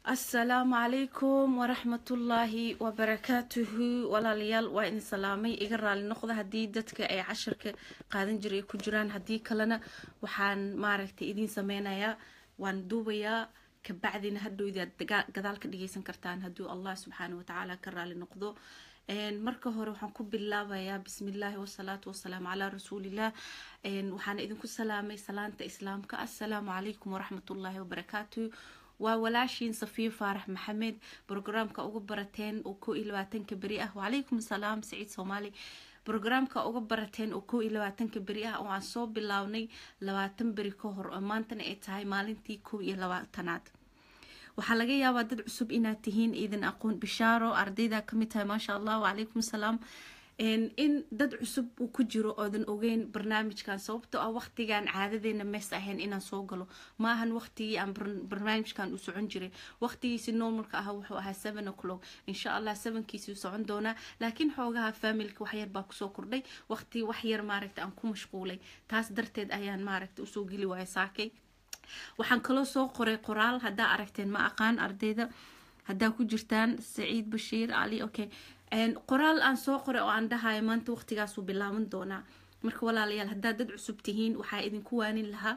السلام عليكم ورحمة الله وبركاته ولا ليال وإن سلامي إجرى النقطة هدي دتك أي عشرة قادن جري كجران هدي كلنا وحن معركة إيدين سمينا يا وندوبيا كبعدين هدو إذا كذلك دقيسن كرتان هدو الله سبحانه وتعالى كرى للنقطة إن مركه هو روحان كوب الله يا بسم الله والصلاة والسلام على رسول الله إن وحن إذن كل سلامي سلامة إسلامك السلام عليكم ورحمة الله وبركاته وولاشين صفية فارح محمد برنامجka ugu barateen oo 22 bari ah وعليكم السلام سعيد صومالي برنامجka ugu barateen oo 22 bari ah oo aan soo bilawnay 20 bari ka hor oo maantana ay tahay maalintii 22aad waxa laga yaabaa dad cusub inaad tihiin idin aqoon bishaaro ardayda kamid tahay ma sha Allah وعليكم السلام in dad cusub uu ku jiro oodan ogeyn barnaamijkan sababtoo ah waqtigan caadadeena mees ahayn inaan soo galo ma ahan waqtigii aan barnaamijkan u socon jiray waqtigiisi normalka ah wuxuu ahaa 7 o'clock insha Allah 7kiisii socon doona laakiin xoogaha familka wax yar baa ku soo kordhay waqti wax yar maaragtay aan ku mashquulay taas darteed ayaan maaragtay u soo geli waayay saakay waxaan kaloo soo qoray qoraal hadaa aragteen ma aqaan ardayda hadaa ku jirtaan Saciid Bashiir Ali okay qoraal aan soo qoray oo aan dhahay maanta waqtigaas uu bilaaban doona marka walaalayaal hadaa dad cusub tihiin waxa idin ku waanin lahaa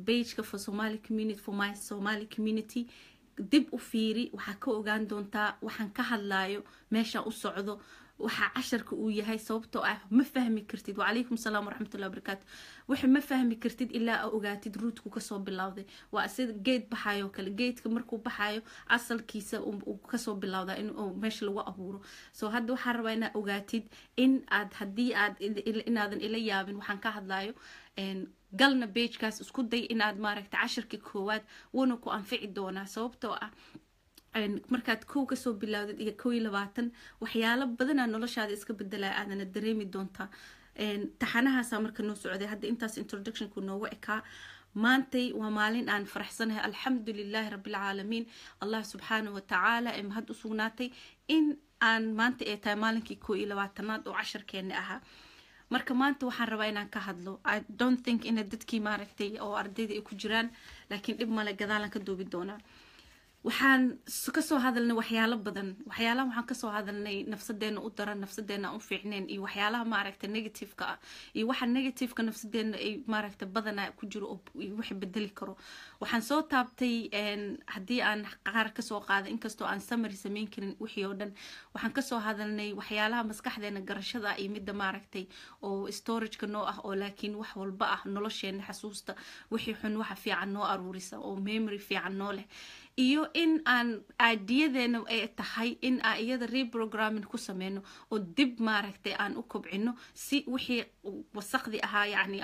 page-ka for Somali community for my Somali community dib u fiiri waxa ka ogaan doontaa waxaan ka hadlaayo meesha u socdo waxa casharka uu yahay sababtoo ah ma fahmi kartid وعليكم السلام ورحمة الله وبركاته waxa ma fahmi kartid ilaa ogaatid rootku ka soo bilawday waa sida geed baxayo kale geedka markuu baxayo asalkiisa uu ka soo bilawdaa in uu meesha lagu abuuro soo hadda waxa rabaa inaad ogaatid in aad hadii aad inaadan ila yaabin waxaan ka hadlaayo galna page-kaas isku day inaad maaragtay casharkii koowaad wana ku anfici doonaa sababtoo ah markaad kow ka soo bilawdid iyo 22 waxyaalo badan oo noloshaada iska bedelay aadana dareemi doontaa taxanahaas marka noo socday hadda intaas introduction ku noo wacka maantay waa maalin aan faraxsanahay alxamdulillaah rabbil caalamiin allah subhanahu wa ta'ala had u sugnaatay in aan maanta ay tahay maalinkii 22aad oo casharkeena ahaa marka maanta waxaan rabaa inaan ka hadlo I don't think in dadkii maaragtay oo ardayda ay ku jiraan laakiin dib male gadaalan ka doobi doonaa waxaan ka soo hadalnay waxyaalo badan waxyaalaha waxaan ka soo hadalnay nafsadeena u daran nafsadeena u fiicneen iyo waxyaalaha maaragtay negative-ka ah iyo waxa negative-ka nafsadeena ay maaragtay badana ku jiro oo wax bedeli karo waxaan soo taabtay hadii aan qaar ka soo qaado inkastoo aan summary sameyn karin wixii oo dhan waxaan ka soo hadalnay waxyaalaha maskaxdeena garashada iyo midda maaragtay oo storage-ka noo ah oo laakiin wax walba ah nolosheena xasuusta wixii xun waxa fiican noo aruurisa oo memory fiican noo leh iyo in aan ideadeena ay tahay in aan iyada reprogramming ku sameeyno oo dib maaragtay aan u kobcino si wixii wasaqdi ahaa yani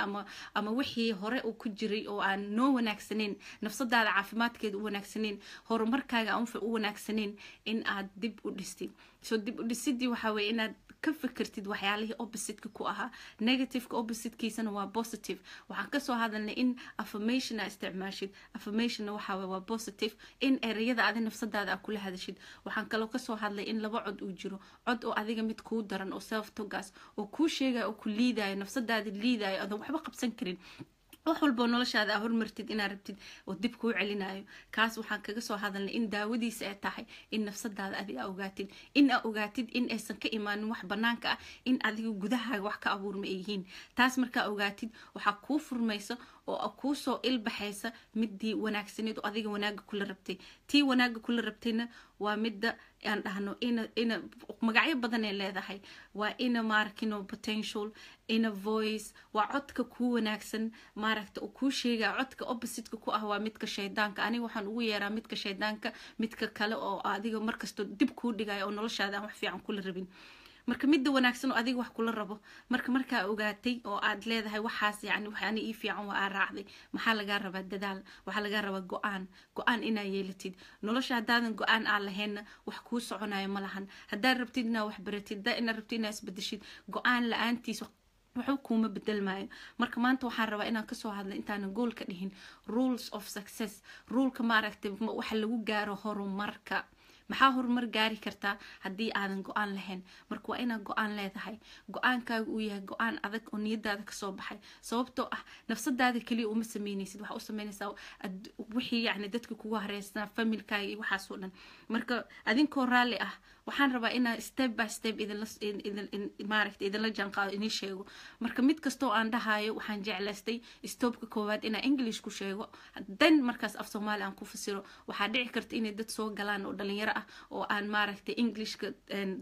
ama wixii hore u ku jiray oo aan noo wanaagsaneyn nafsadaada caafimaadkeeda u wanaagsaneyn horumarkaaga aan u wanaagsaneyn in aad dib u dhistid soo dib u dhisidii waxa weeye inaad ka fikirtid waxyaalihii opposite-ka ku ahaa negative-ka opposite-kiisana waa positive waxaan ka soo hadalnay in affirmation aad isticmaashid affirmation waxa waa positive in ereyada aad nafsadaada kula hadashid waxaan kaloo ka soo hadlay in laba cod uu jiro cod oo adiga mid ku daran oo self togas oo ku sheegay oo ku liidayo nafsadaada liidayo aad waxba qabsan karin wax walba noloshaada hormartid inaad rabtid oo dib ku celinayo kaas waxaan kaga soo hadalnay in daawadiisa ay tahay in nafsadaada adiga ogaatid in aysan ka imaanin wax banaanka ah in adiga gudahaaga wax ka abuurma ay yihiin taas markaa ogaatid waxa kuu furmaysa oo ku soo ilbaxaysa midii wanaagsaneed oo adiga wanaaga kula rabtay tii wanaaga kula rabtayna waa midda aan dhahno ina magacyo badan ay leedahay waa ina markino potential ina voice waa codka ku wanaagsan maaragta oo ku sheega codka opposite-ka ku ah waa midka shaydaanka aniga waxaan ugu yeeraa midka shaydaanka midka kale oo adiga markasto dib ku dhigayo oo noloshaada aan wax fiican kula rabin marka midda wanaagsan oo adiga wax kula rabo marka ogaatay oo aad leedahay waxaas yani waxaan ii fiican waa raacday maxaa laga rabaa dadaal waxa laga rabaa go'aan ina yeelatid nolosha hadaadan go'aan aan lahayn wax ku soconayo ma lahan hadaa rabtid inaad wax baratid ina rabtid inaad isbedeshid go'aan la'aantiis wuxuu kuma bedelmaayo marka maanta waxaan rabaa inaan ka soo hadlo intaan goal ka dhihin rules of success rule ka maaragtay waxa lagu gaaro horumarka maxaa horumar gaari kartaa haddii aadan go-aan lahayn marka waa inaad go-aan leedahay go-aankaaga uu yahay go-aan adag oo niyadaada kasoo baxay sababtoo ah nafsadaada keliya uma sameynaysid waxaa u sameynaysaa wixii yacni dadka kugu hareysnaa familkaaga iyo waxaas oo dhan marka adinkoo raalli ah waxaan rabaa inaan step by step idinla jaanqaado idin sheego marka mid kastoo aan dhahayo waxaan jeclaystay stopka koowaad inaan english ku sheego dan markaas af soomaali aan ku fasiro waxaa dhici karta inay dad soo galaan oo dhalinyaro ah oo aan maaragtay englishka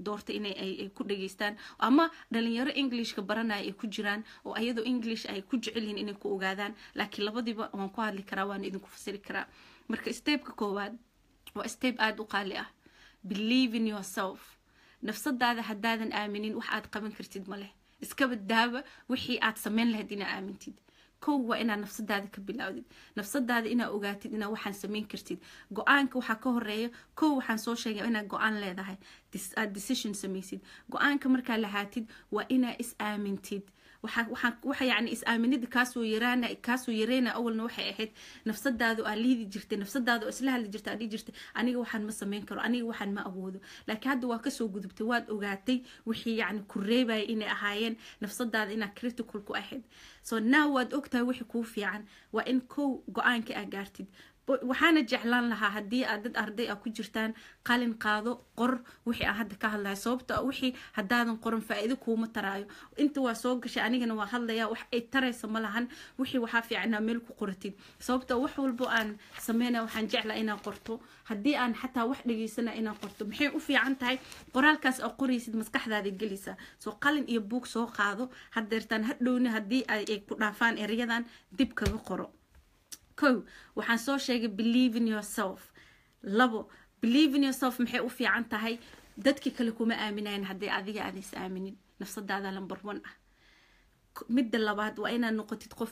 doorta inay ay ku dhageystaan ama dhalinyaro englishka baranaya ay ku jiraan oo ayadoo english ay ku jecel yihiin inay ku ogaadaan laakiin labadiiba waan ku hadli karaa waan idinku fasiri karaa marka stepka koowaad waa step aada u qaali ah believe in yourself nafsadaada haddaadan aaminin wax aad qaban kartid ma leh iska baddaaba wixii aad samayn lahayd inaa aamintid kow waa inaad nafsadaada ka bilowdid nafsadaada inaa ogaatid inaa waxaan samayn kartid go-aanka waxaa ka horeeya kow waxaan soo sheegay inaad go-aan leedahay aad decision samaysid go-aanka markaa lahaatid waa inaa is aamintid waxa yani is-aaminida kaasoo yareyna awalna waxay ahayd nafsadaadu aa liidi jirtay nafsadaadu oo isla hadli jirtay adhii jirtay aniga waxaan ma samayn karo aniga waxaan ma awoodo laakiin hadda waa kasoo gudubtay waad ogaatay wixii yani ku reebaya inay ahaayeen nafsadaada inaa critical ku ahayd so now waad ogtahay wixii kuu fiican waa in kow go-aanka aa gaartid waxaana jeclaan lahaa haddii aad dad arday ah ku jirtaan qalin qaado qor wixii aan hadda ka hadlayo sababto wixii haddaadan qoran faa'iido kuuma taraayo inta waa soo gashay anigana waa hadlayaa wax ay taraysa ma lahan wixii waxaa fiicnaa meel ku qoratid sababto wax walbo aan sameynaya waxaan jeclaa inaan qorto haddii aan xataa wax dhageysana inaan qorto maxay u fiican tahay qoraalkaas oo qoraysid maskaxdaada gelisa soo qalin iyo buug soo qaado haddeertaan hadhowni haddii ay ku dhaafaan erayadan dib kaga qoro kow waxaan soo sheegay believe in yourself labo believe in yourself maxay u fiican tahay dadkii kale kuma aaminayn haddii adiga aad is aaminin nafsadaada number 1 ah midda labaad waa inaad noqotid qof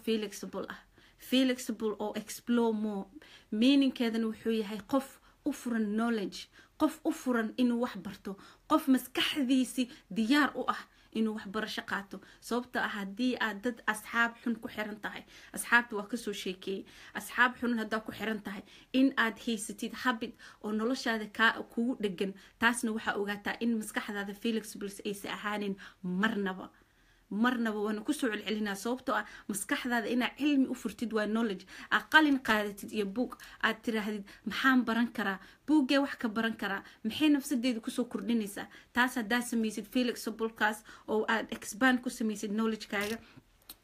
flexible oo explore more meaningkeedana wuxuu yahay qof u furan knowledge qof u furan inuu wax barto qof maskaxdiisi diyaar u ah inuu wax barasho qaato sababta ah haddii aad dad asxaab xun ku xiran tahay asxaabta waa kasoo sheekeeyey asxaab xun haddaa ku xiran tahay in aad haysatid habit oo noloshaada kugu dhegan taasna waxaa ogaataa in maskaxdaada flexibles aysa ahaanin marnaba waana kusoo celcelinaa sababtoo ah maskaxdaada inaa cilmi u furtid waa knowledge aad qalin qaadatid iyo buug aad tiraahdid maxaan baran karaa buuggee wax ka baran karaa maxay nafsadeeda kusoo kordhinaysaa taas haddaad samaysid flexiblekaas oo aad expand ku samaysid knowledgekaaga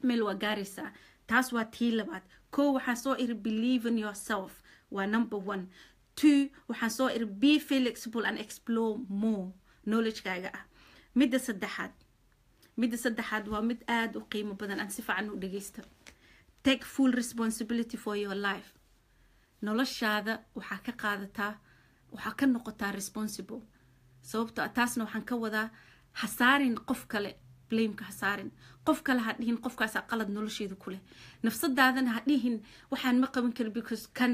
meel waa gaaraysaa taas waa tii labaad kow waxaan soo iri believe in yourself waa number 1 2 waxaan soo iri be flexible and explore more knowledgekaaga ah midda saddexaad waa mid aada u qiimo badan aan si fiican u dhageysta take full responsibility for your life noloshaada waxaa ka noqotaa responsible sababto taasna waxaan ka wadaa hasaarin qof kale blameka hasaarin qof kale ha dhihin qofkaasaa qalad nolosheeda ku leh nafsadaadana ha dhihin waxaan ma qaban karin because kan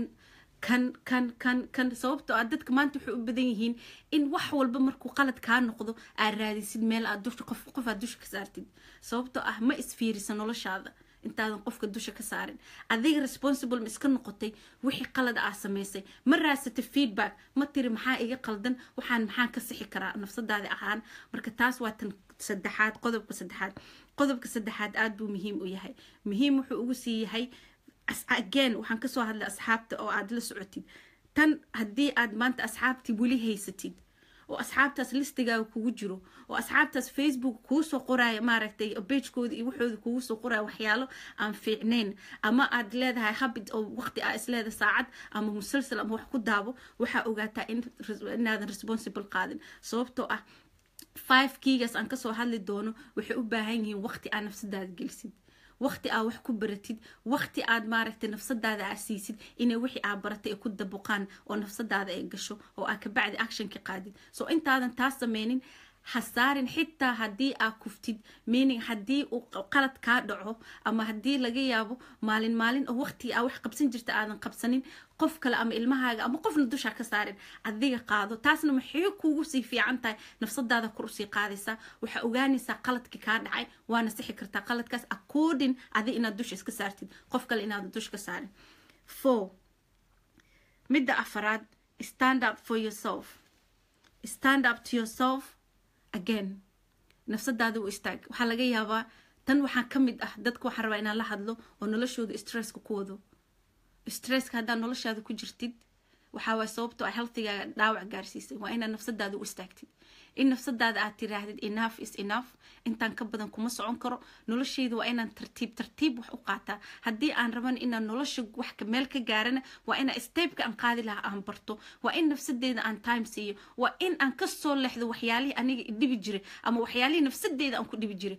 sababto aad dadka maanta waxay u badan yihiin in wax walba markuu qalad kaa noqdo aad raadisid meel aad dusha qof aad dusha ka saartid sababto ah ma isfiirisa noloshaada intaadan qofka dusha ka saarin adiga responsible ma iska noqotay wixii qalad aa samaysay ma raasatay feedback ma tiri maxaa iga qaldan maxaan ka sixi karaa nafsadaada ahaan marka taas waa tan saddexaad qodobka saddexaad aad buu muhiim u yahay muhiim wuxuu ugu sii yahay again waxaan kasoo hadlay asxaabta oo aad la socotid tan haddii aad maanta asxaabtii weli haysatid oo asxaabtaas listigaaga kugu jiro oo asxaabtaas facebook kuu soo qoraya maaragtay pagekooda iyo waxooda kugu soo qoraya waxyaalo aan fiicnayn ama aad leedahay habit oo waqti aa isleeda saacad ama musalsal ama wax ku daabo waxaa ogaataa inaadan responsible qaadin sababtoo ah 5 kiigaas aan kasoo hadli doono waxay u baahan yihiin waqti aa nafsadaada gelisid waqti aa wax ku baratid waqti aad maaragtay nafsadaada aa siisid inay wixii aa baratay ay ku dabuqaan oo nafsadaada ay gasho oo aa ka bacdi actionka qaadid so intaadan taas sameynin hasaarin xitaa haddii aa kuftid meaning haddii uu qalad kaa dhaco ama haddii laga yaabo maalin oo waqti aa wax qabsan jirta aadan qabsanin qof kale ama ilmahaaga ama qofna dusha ka saarin adiga qaado taasna maxay kuugu sii fiican tahay nafsadaada kor usii qaadaysaa waxaa ogaanaysaa qaladkii kaa dhacay waana sixi kartaa qaladkaas according adi inaad dusha iska saartid qof kale inaad dusha ka saarin 4 midda afaraad stand up for yourself stand up to yourself again. nafsadaada u istaag. waxaa laga yaabaa tan waxaa ka mid ah dadku waxaa rabaa inaan la hadlo oo noloshooda stresska ku wado. stresska haddaad noloshaada ku jirtid waxaa waay sababto ay healthigaaga dhaawac gaarsiisay. waa inaad nafsadaada u istaagtid. in nafsadaada aad tiraahdid enough is enough, intaan ka badan kuma socon karo. noloshayda waa inaan tartiib wax u qaataa. haddii aan raban inaan nolosha wax meel ka gaarana waa inaan stepka aan qaadi lahaa aan barto. waa in nafsadeeda aan time siiyo. waa in aan ka soo leexdo waxyaalihii aniga dhibi jiray ama waxyaalihii nafsadeeda aan ku dhibi jiray.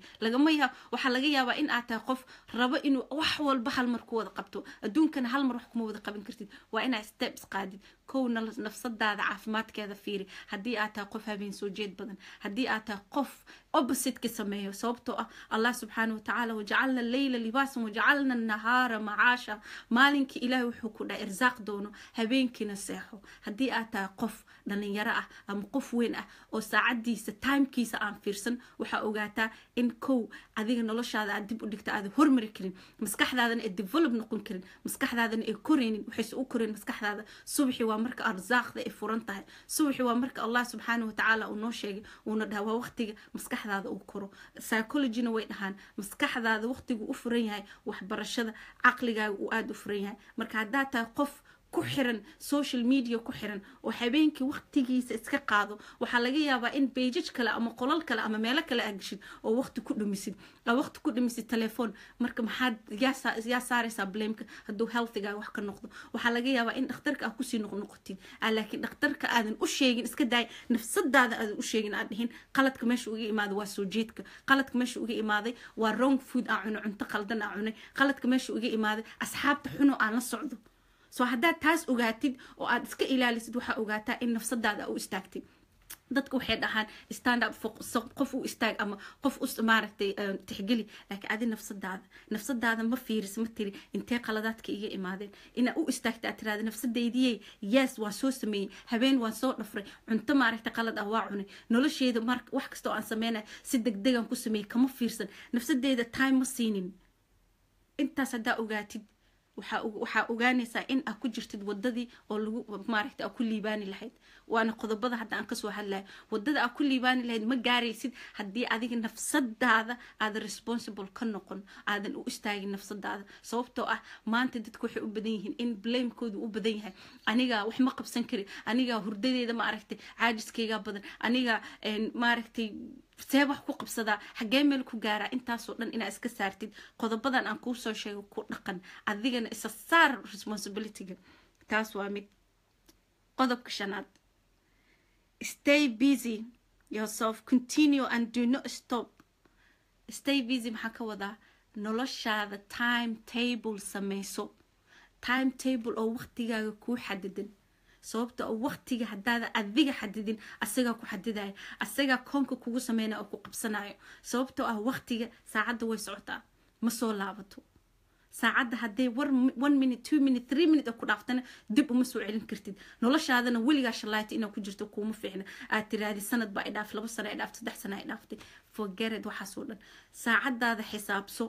waxaa laga yaabaa in aad tahay qof rabo inuu wax walba hal mar ku wada qabto. adduunkana hal mar wax kuma wada qaban kartid. waa inaad steps qaadid. kowna nafsadaada caafimaadkeeda fiiri. haddii aad tahay qof habeen soo jeed badan, haddii aad tahay qof opposite ka sameeyo, sababtoo ah allah subxaanahu watacaala wajacalna leyla libaasan wajacalna nahaara macaasha. maalinkii ilaahay wuxuu ku dhahay irsaaq doono, habeenkiina seexo. haddii aad tahay qof dhalinyaro ah ama qof weyn ah oo saacadiisa timekiisa aan fiirsan, waxaa ogaataa in kow adiga noloshaada aad dib u dhigta aad hormari karin, maskaxdaadana ay develop noqon karin, maskaxdaadana ay koraynin. waxayse u koreen maskaxdaada subaxi waa marka arsaaqda ay furan tahay. subaxi waa marka allah subxaanahu watacaala uu noo sheegay uuna dhaha waa waqtiga maskaxdaada uu koro. psychologyna way dhahaan maskaxdaada waqtigu u furan yahay, waxbarashada caqligaaga uu aada u furan yahay. marka haddaad tahay qof ku xiran social media ku xiran oo habeenkii waqtigiisa iska qaado, waxaa laga yaabaa in page kale ama qolal kale ama meelo kale aad gashid oo waqti ku dhumisid telefoon. marka maxaad yaa saaraysaa blameka hadduu healthigaaga wax ka noqdo? waxaa laga yaabaa in dhakhtarka aad kusii noqnoqotid, laakiin dhakhtarka aadan u sheegin, iska daay nafsadaada aadan u sheegin, aad dhihin qaladka meesha uga imaaday waa soo jeedka, qaladka meesha uga imaaday waa wrong food aan cuno, cunto qaldan aan cunay, qaladka meesha uga imaaday asxaabta xuno aan la socdo. soo haddaad taas ogaatid oo aad iska ilaalisid, waxaa ogaataa in nafsadaada u istaagtid. dadku waxay dhahaan stand up qof u istaag ama qof maaragtay tixgeli, laakiin adi nafsadaada ma fiiris, ma tiri intee qaladaadka iga imaadeen. inaa u istaagta aad tiraada nafsadeydiyey yes waa soo sameeyey, habeen waan soo dhafray, cunto maaragtay qalad ah waa cunay, nolosheeda wax kastoo aan sameynay si degdegan ku sameeyey, kama fiirsan, nafsadeeda time ma siinin. intaas haddaa ogaatid waxaa ogaanaysaa in aad ku jirtid wadadii oo lagu maaragtay aad ku liibaani lahayd. waana qodobada hadda aan kasoo hadlayo. wadada aad ku liibaani lahayd ma gaaraysid haddii adiga nafsadaada aadan responsible ka noqon, aadan u istaagin nafsadaada. sababtoo ah maanta dadku waxay u badan yihiin in blamekoodu u badan yahay. anigaa wax ma qabsan kari, anigaa hurdadeeda maaragtay caajiskaygaa badan, anigaa maaragtay see wax ku qabsadaa, xaggee meel ku gaaraa. intaasoo dhan inaad iska saartid qodobadan aan kuu soo sheego ku dhaqan, adigana isa saar responsibilityga. taas waa mid. qodobka shanaad, stay busy yourself, continue and do not stop. stay busy maxaa ka wadaa? noloshaada time table sameyso. time table oo waqtigaaga kuu xadidan. sababta oo waqtiga haddaada adiga xadidin asagaa ku xadidaya, asagaa koonka kugu sameynaya oo ku qabsanayo. sababtoo ah waqtiga saacadda way socotaa, ma soo laabato. saacadda hadday 1 minute 2 minute 3 minute ku dhaaftana dib uma soo celin kartid. noloshaadana weligaa shallaayta inaad ku jirto kuuma fiicna. aad tiraahdi sanad baa idhaaf, 2 sano idhaaf, 3 sano idhaaftay, forget it. waxaasoo dhan saacadaada xisaabso.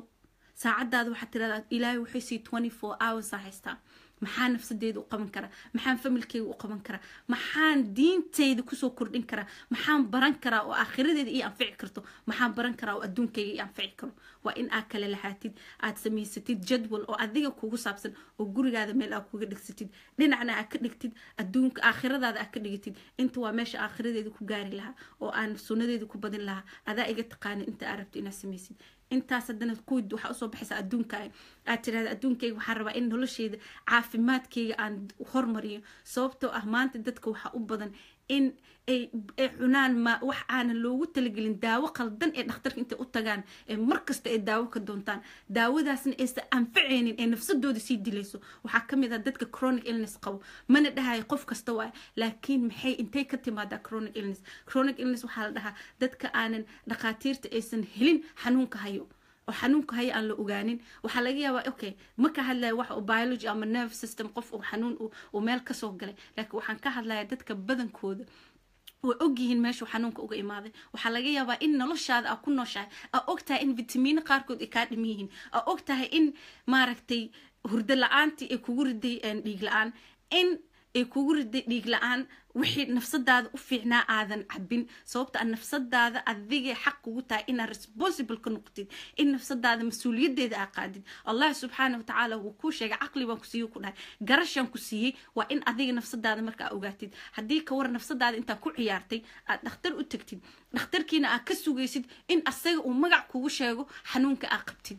saacadaada waxaad tiraahdaa ilaahay waxay sii 24 hours haystaa. maxaan nafsadeeda u qaban karaa? maxaan familkeyga u qaban karaa? maxaan diinteyda kusoo kordhin karaa? maxaan baran karaa oo aakhiradeeda ii anfici karto? maxaan baran karaa oo adduunkeyga ii anfici karo? waa in aad kala lahaatid, aad samaysatid jadwal oo adiga kugu saabsan, oo gurigaada meel aad kuga dhigsatid, dhinacna aad ka dhigtid adduunka aakhiradaada aad ka dhigatid. inta waa meesha aakhiradeeda ku gaari lahaa oo aan sunnadeeda ku badin lahaa. adaa iga taqaana inta aad rabto inaad samaysid. intaas haddana kuwid waxaa usoo baxaysa adduunkaaga. aad tirahda adduunkeyga waxaan rabaa in nolosheeda caafimaadkeyga aan hormariyo. sababtoo ah maanta dadka waxaa u badan in ay cunaan wax aanan loogu talagelin, daawo qaldan ee dhakhtarka intay u tagaan ee markasta ay daawo ka doontaan, daawadaasna aysan anficaynin ee nafsadooda sii dilayso. waxaa ka mid ah dadka chronic illness qabo. mana dhahayo qof kasta waay, laakiin maxay intay ka timaadaa chronic illness? chronic illness waxaa la dhahaa dadka aanan dhakhaatiirta aysan helin xanuunka hayo oo xanuunka haya aan la ogaanin. waxaa laga yaabaa okay ma ka hadlaya wax oo biology ama nerve system qof uu xanuun uu meel ka soo galay, laakiin waxaan ka hadlayaa dadka badankooda way ogyihiin meesha xanuunka uga imaaday. waxaa laga yaabaa in noloshaada aad ku nooshahay aad ogtahay in vitamiino qaarkood ay kaa dhiman yihiin, aad ogtahay in maaragtay hurdo la-aantii ay kugu riday dhiig la-aan, in ee kugu riday dhiig la'aan wixii nafsadaada u fiicnaa aadan cabin sababta aan nafsadaada adiga xaq kugu tahay inaad responsible ka noqotid in nafsadaada mas-uuliyadeeda aa qaadid allah subxaanahu watacaala wuu kuu sheegay caqli baan ku siiyey ku dhahay garashaan ku siiyey waa in adiga nafsadaada markaa ogaatid haddii ka war nafsadaada intaa ku ciyaartay aad dhakhtar u tagtid dhakhtarkiina aad ka sugaysid in asaga uu magac kugu sheego xanuunka aa qabtid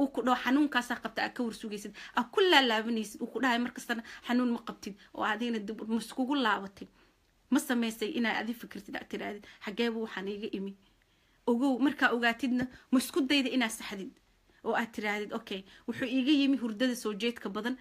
uu ku dhaho xanuunkaasaa qabta aad ka warsugaysid aad ku laalaabanaysid uu ku dhahay markastana xanuun ma qabtid oo adigna dib maskugu laabatay ma samaysay inaad adi fikirtid aad tiraadid xageeba waxaan iga imi ogow markaa ogaatidna ma isku dayda inaad saxdid oo aad tiraadid okay wuxuu iga yimi hurdada soo jeedka badan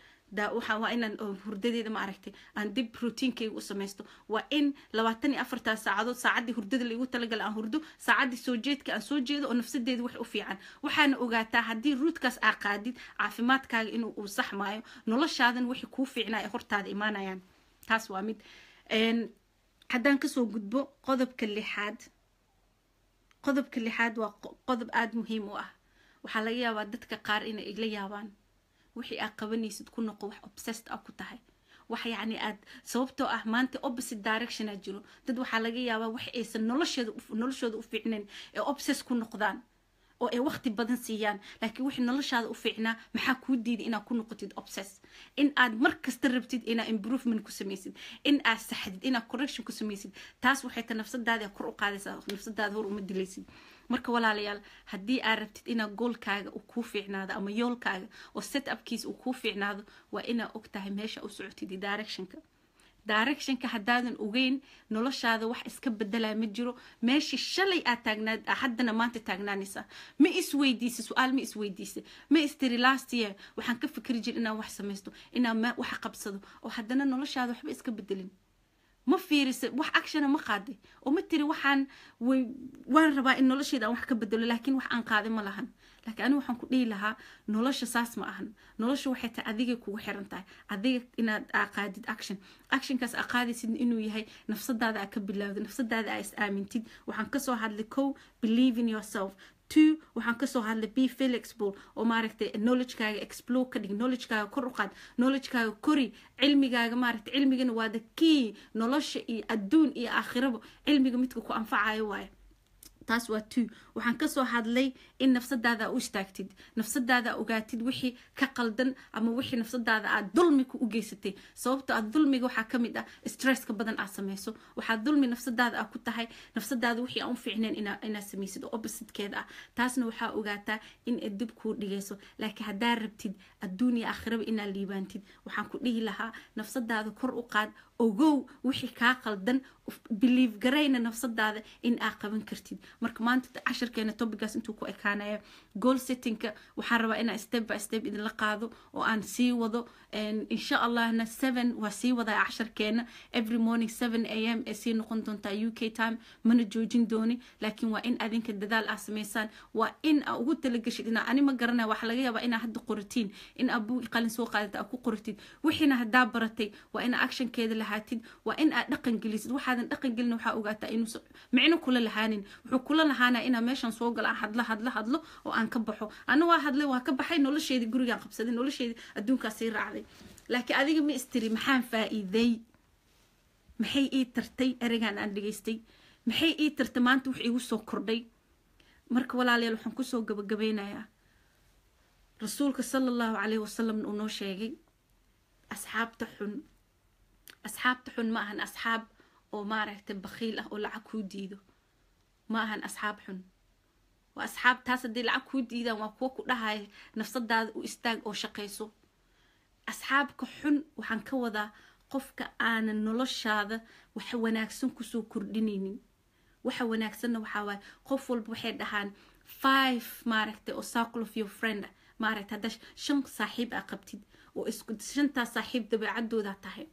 waa inaan hurdadeeda ma aragtay aan dib routiinkayga u samaysto waa in 24 saacadood saacadii hurdada la igu talagalay aan hurdo saacadii soo jeedka aan soo jeedo oo nafsadeeda wax u fiican waxaana ogaataa haddii ruudkaas aa qaadid caafimaadkaaga inuu uu saxmaayo noloshaadan wixii kuu fiicnaa ee hortaada imaanayaan taas waa mid haddaan kasoo gudbo qodobka lixaad waa qodob aada muhiim u ah waxaa laga yaabaa dadka qaar inay igla yaabaan wixii aad qabanaysid ku noqo wax obsessed ah ku tahay wax yacni aad sababtoo ah maanta opposite direction aa jiro dad waxaa laga yaabaa wax aysan noloshooda u fiicnayn ee obsess ku noqdaan oo ay waqti badan siiyaan laakiin wixii noloshaada u fiicnaa maxaa kuu diiday inaad ku noqotid obsess in aad mar kasta rabtid inaad improvement ku samaysid in aad saxdid inaad correction ku samaysid taas waxay ta nafsadaada kor u qaadaysaa nafsadaada hor uma dilaysid marka walaalayaal haddii aad rabtid inaad goolkaaga uu kuu fiicnaado ama yoolkaaga oo set upkiisa uu kuu fiicnaado waa inaad og tahay meesha u socotid directionka haddaadan ogeyn noloshaada wax iska bedelaa ma jiro meeshii shalay aad taagnaad haddana maanta taagnaanaysaa ma isweydiisa su-aal ma isweydiisa ma istiri last year waxaan ka fikri jir inaan wax samaysto inaan wax qabsado oo haddana noloshaada waxba iska bedelin ma fiirisa wax actiona ma qaaday oo ma tiri waan rabaa in nolosheeda aan wax ka bedelo laakiin wax aan qaaday ma lahan laakiin anigu waxaan ku dhihi lahaa nolosha saas ma ahan nolosha waxay tahay adiga kugu xiran tahay adiga inaad qaadid actionkaas aa qaadaysid inuu yahay nafsadaada aa ka bilaawdo nafsadaada aa is aamintid waxaan kasoo hadlay believe in yourself 2 waxaan kasoo hadlay be flexible oo maaragtay knowledge-kaaga explore ka dhig knowledge-kaaga kor u qaad knowledge-kaaga kori cilmigaaga maaragtay cilmigana waa the key nolosha iyo adduun iyo aakhiraba cilmiga midka ku anfacayo waaye taas waa 2 waxaan kasoo hadlay in nafsadaada u istaagtid nafsadaada ogaatid wixii ka qaldan ama wixii nafsadaada aad dulmi ku geysatay sababtoo ah dulmiga waxaa ka mid ah stresska badan aad samayso waxaa dulmi nafsadaada ku tahay nafsadaada wixii aan u fiicnayn inaad samaysid oo oppositekeeda ah taasna waxaa ogaataa in ay dib kuu dhigayso laakiin haddaa rabtid adduun iyo aakhiraba inaad liibaantid waxaan ku dhihi lahaa nafsadaada kor u qaad ogow wixii kaa qaldan believe garayna nafsadaada in aad qaban kartid marka maanta casharkeena topigaas intuu ku ekaanaya goal settingka waxaan rabaa inaan step by step idinla qaado oo aan sii wado insha allahna 7 waa sii wadaa casharkeena every morning 7 am ee sii noqon doontaa UK time mana joojin dooni laakiin waa in adinka dadaal aad samaysaan waa in aad ugu talagashid inaa ani ma garanaya waxa laga yaabaa inaa hadda qoratiin in aad buug qalin soo qaadata aad ku qoratid wixiina haddaa baratay waa in actionkeeda lahaatid waa in aad dhaqan gelisid waxaadan dhaqan gelin waxaa ogaataa inuu micno kula lahaanin wuxuu kula lahaanaa inaa meeshan soo gala hadlo oo aan ka baxo ana waa hadlay waa ka baxay nolosheedii gurigaan qabsaday nolosheedii adduunkaa sii raacday laakiin adiga ma istiri maxaan faa'iiday maxay ii tartay ereygaan aan dhageystay maxay ii tartay maanta wax igu soo kordhay marka walaalayaal waxaan kusoo gabagabeynayaa rasuulka sallallahu calayhi wasallam uu noo sheegay asxaabta xun ma ahan asxaab oo maaragtay bakhiil ah oo lacag kuu diido ma ahan asxaab xun waa asxaab taas haddii lacag kuu diidaan waa kuwa ku dhahaya nafsadaada u istaag oo shaqayso asxaabka xun waxaan ka wadaa qofka aanan noloshaada wax wanaagsan kusoo kordhinaynin waxa wanaagsanna waxaa waaye qof walba waxay dhahaan 5 maaragtay oo circle of your friend maaragtay hadda 5 saaxiib aa qabtid oo isku 5 saaxiib dabeecadooda tahay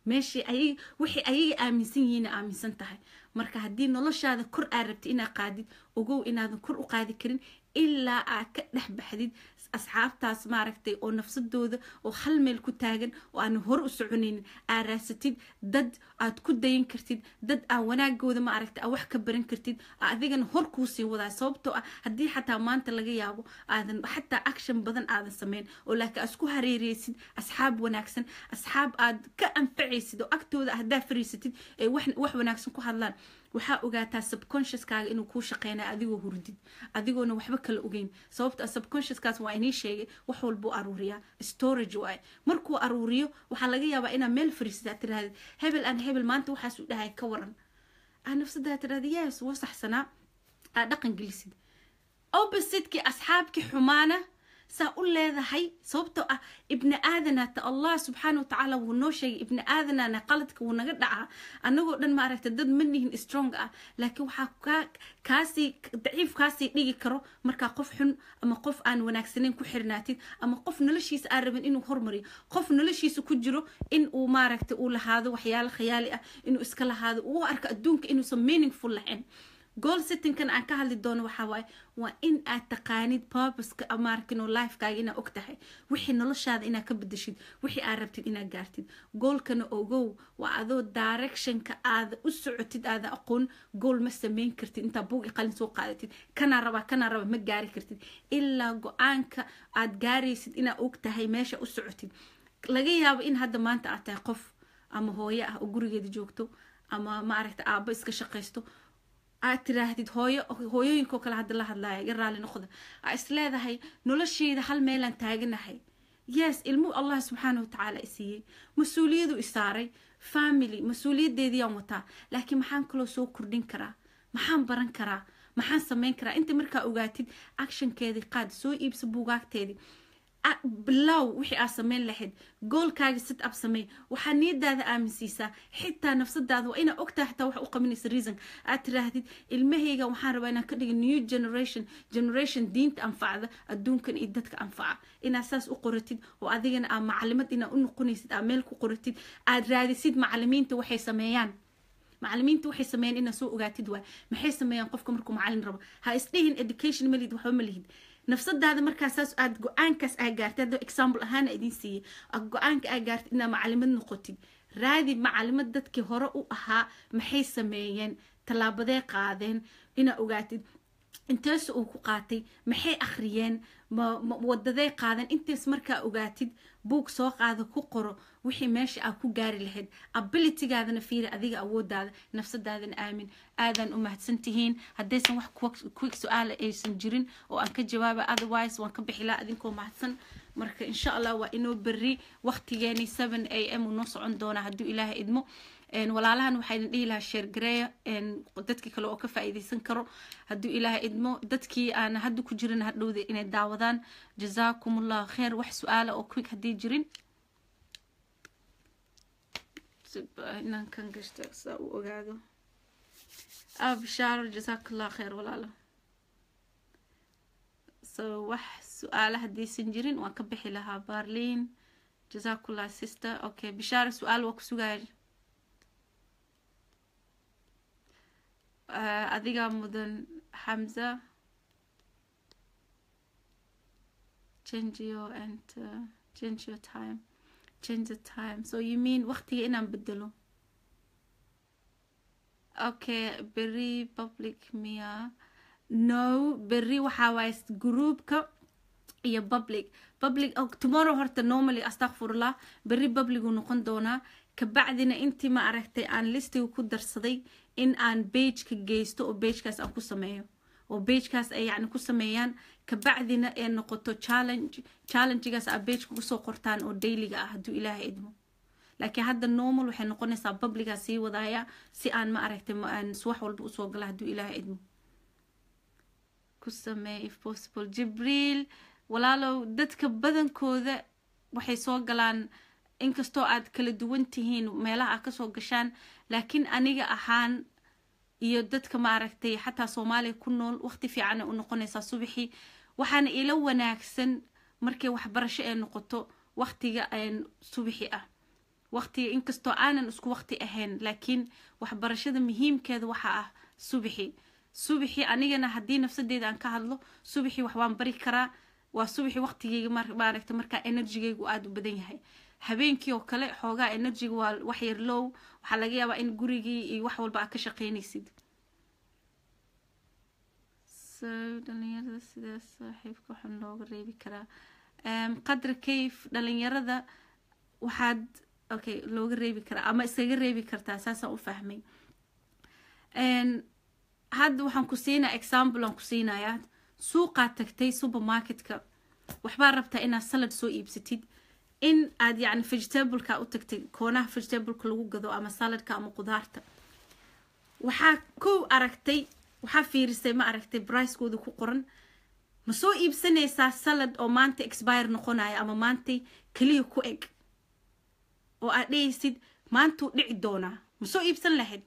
meeshii wixii ayaga aaminsan yihiin aaminsan tahay marka haddii noloshaada kor aad rabtid inaad qaadid ogow inaadan kor u qaadi karin ilaa aad ka dhex baxdid asxaabtaas maaragtay oo nafsadooda oo hal meel ku taagan oo aan hor u soconaynin aad raasatid dad aad ku dayin kartid dad aan wanaagooda maaragtay aad wax ka baran kartid adigana hor kuu sii wadaa sababtoo ah haddii xataa maanta laga yaabo aadan xataa action badan aadan sameyn oo laakiin aad isku hareereysid asxaab wanaagsan asxaab aad ka anfacaysid oo agtooda haddaa fariisatid ee wax wanaagsan ku hadlaan waxaa ogaataa subconsciouskaaga inuu kuu shaqeynayo adigoo hurdid adigoona waxba kala ogeyn sababta subconsciouskaas waa inii sheegay wax walbuu aruuriyaa storage waaye markuu aruuriyo waxaa laga yaabaa inaa meel fariisata aad tirahdid hebel aan hebel maanta waxaasuu dhahay ka waran nafsadaa tirahdid yes waa saxsanaa aad dhaqan gelisid opposite-kii asxaabkii xumaana saa u leedahay sababtoo ah ibni aadanata allah subxaana watacaala wuu noo sheegay ibni aadanana qaladka wuu naga dhacaa annagoo dhan maaragta dad ma nihin strong ah laakiin waxaa kaasii daciif kaasii dhigi karo markaa qof xun ama qof aan wanaagsanayn ku xirnaatid ama qof noloshiisa aan rabin inuu hormariyo qof noloshiisa ku jiro in uu maaragta uu lahaado waxyaalo khayaali ah inuu iska lahaado uu arko adduunka inuusan meaningful lahayn goal setting-kan aan ka hadli doono waxaa waaye waa in aad taqaanid purpose-ka amaarkin oo life-kaaga inaad og tahay wixii noloshaada inaad ka bedeshid wixii aad rabtid inaad gaartid goolkana ogow waa adoo direction-ka aada u socotid aada aqoon gool ma samayn kartid intaa buug i qalin soo qaadatid kanaa raba ma gaari kartid ilaa go-aanka aad gaaraysid inaad og tahay meesha u socotid laga yaabo in hadda maanta aad tahay qof ama hooyo ah oo gurigeeda joogto ama maaragta aabbo iska shaqaysto aad tiraahdid hooyooyinkoo kale hadda la hadlaaya iga raali noqda aa is leedahay nolosheyda hal meelaan taaganahay yes ilmuhu allah subxaana watacaala isiiyey mas-uuliyadu isaaray family mas-uuliyadeediyaan wataa laakiin maxaan kaloo soo kordhin karaa maxaan baran karaa maxaan samayn karaa inta markaa ogaatid actionkeedii qaad soo iibsa buugaagteedii bilow wixii aad samayn lahayd goolkaaga sit up samey waxaa niyadaada aaminsiisaa xitaa nafsadaada waa inaa ogtahay xitaa wax u qabanaysa reason aad tiraahdid ilmahayga waxaan rabaa inaan ka dhiga new generation diinta anfacda adduunkan iyo dadka anfaca inaad saas u qoratid oo adigana aa macalimad inaad u noqonaysid aa meel ku qoratid aad raadisid macalimiinta waxay sameeyaan inaad soo ogaatid waay maxay sameeyaan qofka markuu macalin rabo ha isdhihin education malid waxba ma lihid nafsadaada markaasaas aad go-aankaas aa gaartid haddoo example ahaana idin siiyey go-aanka aa gaartid inaad macalimad noqotid raadi macalimad dadkii hore u ahaa maxay sameeyeen tallaabadee qaadeen inaad ogaatid inteesa uu ku qaatay maxay akhriyeen wadadee qaadan intaas markaa ogaatid buug soo qaada ku qoro wixii meesha aad ku gaari lahayd abilitygaadana fiiri adiga awoodaada nafsadaadana aamin aadaan u mahadsantihiin haddaysan wax quick su-aala aysan jirin oo aan ka jawaaba otherwise waan ka bixilaa adinkoo mahadsan marka insha allah waa inoo berri waqtigeeni 7 am uu noo socon doonaa hadduu ilaahay idmo walaalahan waxaa idin dhihi lahaa sheer gareeya dadkii kale oo ka faa'iidaysan karo hadduu ilaahay idmo dadkii aan hadda ku jirin hadhowda inay daawadaan jazaakumullahu kheer wax su-aala oo quick haddii jirin inaan kan gashta saa u ogaado bishaaro jazaakallahu kheer walaalo so wax su-aala haddaysan jirin waan ka bixi lahaa barlin jazaakallahu sister okay bishaaro su-aal waa ku sugaya adiga mudan Hamza change the time so you mean waqtiga inaan bedelo okay berry public miya no berry waxaa waaye groupka iyo public tomorrow horta normally astaghfirullah berry public uu noqon doonaa kabacdina intii ma aragtay aan listiga ku darsaday in aan page-ka geysto oo page-kaas aan ku sameeyo oo page-kaas ay yacni ku sameeyaan kabacdina ay noqoto challenge-gaas aa page-ka kusoo qortaan oo daily-ga ah hadduu ilaahay idmo laakiin hadda normal waxay noqonaysaa public-aa sii wadaaya si aan ma aragtay aan wax walba usoo gala hadduu ilaahay idmo ku sameey if possible Jibriil walaalow dadka badankooda waxay soo galaan inkastoo aad kala duwan tihiin meelaha aad kasoo gashaan laakiin aniga ahaan iyo dadka ma aragtay xataa Soomaaliya ku nool waqti fiican u noqonaysaa subaxii waxaana ila wanaagsan markay waxbarasho ay noqoto waqtiga aan subaxii ah waqtiga inkastoo aanan isku waqti ahayn laakiin waxbarashada muhiimkeeda waxa ah subaxii anigana haddii nafsadeeda aan ka hadlo subaxii wax waan bari karaa وصبحي وقتي ما ركت مركا إنرجي وقعد بدنيها habeenkii oo kale xoogaa energy waa wax yar low waxa laga yaabaa in gurigii iyo wax walba ka shaqeynaysid dhalinyarada sidaas saaxiibka waxaan looga reebi karaa qadar kayf dhalinyarada waxaad okay looga reebi karaa ama isaga reebi kartaa saasaan u fahmay hadda waxaan ku siinaa example aan ku siinayaa suuqaad tagtay supermarketka waxbaa rabtaa inaad salad soo iibsatid in aad yani vegetable ka u tagtay koonaha vegetable ka lagu gado ama salad ka ama qudaarta waxa ku aragtay waxa fiirisay ma aragtay price kooda ku qoran ma soo iibsanaysaa salad oo maanta expire noqonaya ama maanta kaliya ku eg oo aad dhaysid maanta u dhici doona ma soo iibsan lahayd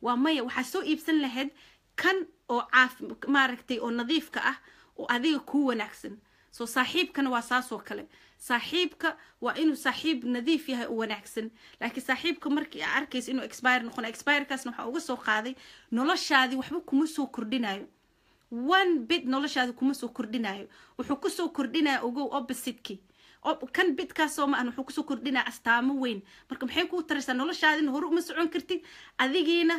waa maya waxa soo iibsan lahayd kan oo ma aragtay oo nadiif ka ah oo adiga ku wanaagsan soo saaxiibkana waa saasoo kale saaxiibka waa inuu saaxiib nadiif yahay oo wanaagsan laakiin saaxiibka markii aad arkayso inuu expire noqonayo expire kaasna waxa uga soo qaaday noloshaadii waxba kuma soo kordhinayo one bit noloshaadii kuma soo kordhinayo wuxuu ku soo kordhinayaa ogow opposite-ki kan bitkaas oo ma aan wuxuu ku soo kordhinayaa astaamo weyn marka maxay ku taraysaa noloshaadii hore uma socon kartid adigiina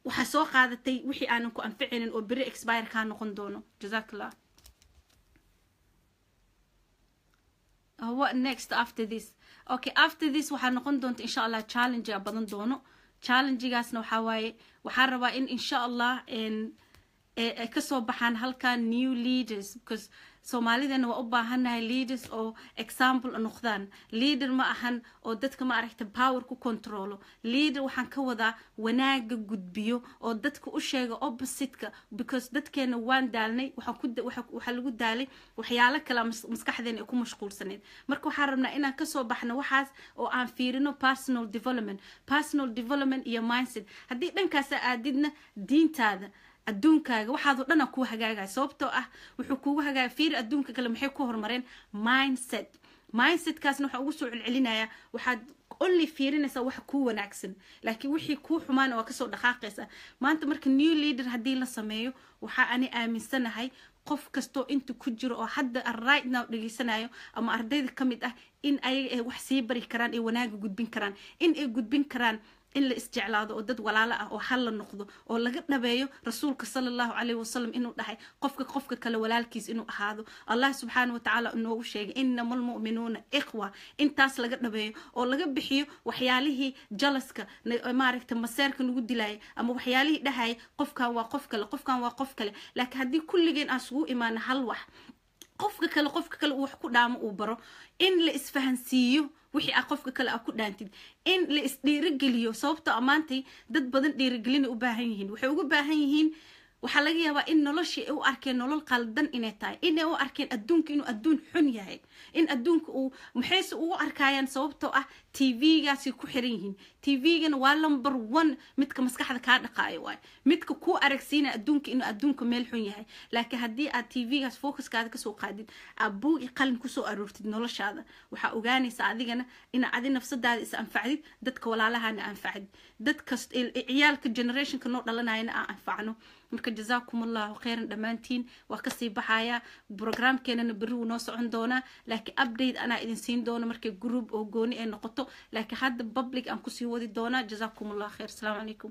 waxa soo qaadatay wixii aanan ku anficinin oo bari expire ka noqon doono jazakallah what next after this okay after this waxaa noqon doonta insha Allah challenge badan doono challenge-gaasna waxa waaye waxaan rabaa in insha Allah ka soo baxaan halkan new leaders because Soomaalidana waa u baahanahay leaders oo example noqdaan leader ma ahan oo dadka ma aragtay power ku controlo leader waxaan ka wadaa wanaaga gudbiyo oo dadka u sheega opposite-ka because dadkeena waan daalnay waxa lagu daalay waxyaalo kale maskaxdeena ku mashquulsaneed marka waxaan rabnaa inaan ka soo baxno waxaas oo aan fiirino personal development iyo mindset haddii dhankaas aadidna diintaada adduunkaaga waxaad oo dhan ku hagaagay sababtoo ah wuxuu kugu hagaagay fiir adduunka kale maxay ku hormareen mindset kaasna waxa ugu soo celcelinaya waxaad only fiirinaysa wax ku wanaagsan laakiin wixii ku xumaan waa ka soo dhaqaaqaysa maanta marka new leader hadii la sameeyo waxa ani aaminsanahay qof kasto inta ku jiro oo hadda right now dhageysanayo ama ardayda kamid ah in ay wax sii bari karaan ee wanaaga gudbin karaan in ay gudbin karaan in la isjeclaado oo dad walaalo ah oo hal la noqdo oo laga dhabeeyo rasuulka sallallahu alayhi wasallam inuu dhahay qofka kale walaalkiis inuu ahaado Allah subhanahu wa ta'ala inuu sheegay innamal mu'minuna ikhwa intaas laga dhabeeyo oo laga bixiyo waxyaalihii jalaska ma aragtay maseerka lagu dilay ama waxyaalihii dhahay qofkan waa qof kale laakiin hadii kulligeen aan isugu iimaan hal wax qofka kale wax ku dhaamo uu baro in la isfahansiiyo wixii qofka kale ku dhaantid in la isdhiirigeliyo sababtoo amaantay dad badan dhiirigelin u baahan yihiin waxay ugu baahan yihiin waxa laga yaabaa in noloshii ay u arkeen nolol qaldan inay tahay in ay u arkeen adduunka inuu adduun xun yahay in adduunka uu maxayse ugu arkayaan sababtoo ah TV-gaasi ku xiran yihiin TV-gana waa number 1 midka maskaxda ka dhaqaayo waay midka ku aragsiina adduunka inuu adduunka meel xun yahay laakiin hadii aad TV-gaas focus-kaada ka soo qaadid abuu qalin ku soo aroortid noloshaada waxa ogaanaysaa adigana in aad nafsadaada is anfacdid dadka walaalahana anfacdid dadka ciyaalka generationka noo dhalanayna aan anfacno marka jazakumullahu khairan dhamaantiin waa ka sii baxaya programkeena bari noo socon doona laakiin update ana idin siin doona markay group oo gooni ay noqoto laakiin hadda public aan ku sii wadi doona jazakumullahu khair assalamu alaykum